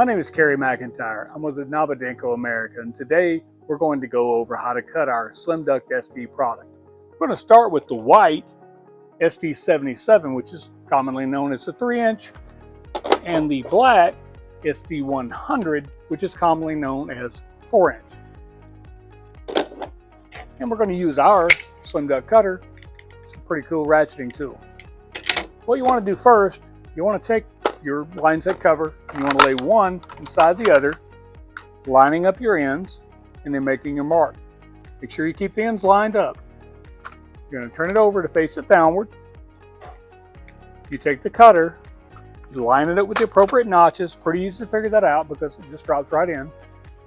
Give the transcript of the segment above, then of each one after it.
My name is Kerry McIntyre. I'm with Nabadenko America, and today we're going to go over how to cut our Slimduct SD product. We're going to start with the white SD77, which is commonly known as the 3-inch, and the black SD100, which is commonly known as 4-inch. And we're going to use our Slimduct Cutter. It's a pretty cool ratcheting tool. What you want to do first, you want to take your line set cover, you want to lay one inside the other, lining up your ends and then making your mark. Make sure you keep the ends lined up. You're going to turn it over to face it downward. You take the cutter, you line it up with the appropriate notches. Pretty easy to figure that out because it just drops right in.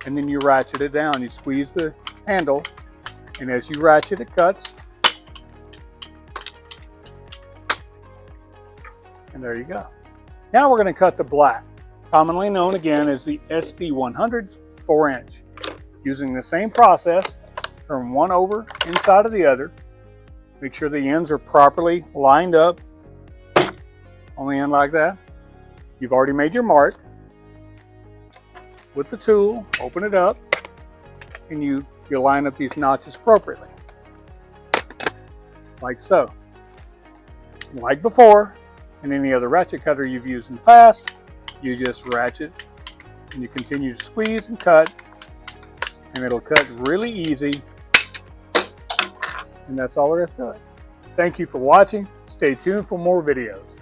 And then you ratchet it down. You squeeze the handle, and as you ratchet, it cuts. And there you go. Now we're going to cut the black, commonly known again as the SD100 4-inch. Using the same process, turn one over inside of the other. Make sure the ends are properly lined up on the end like that. You've already made your mark. With the tool, open it up, and you line up these notches appropriately, like so. Like before, and any other ratchet cutter you've used in the past, you just ratchet and you continue to squeeze and cut, and it'll cut really easy, and that's all there is to it. Thank you for watching. Stay tuned for more videos.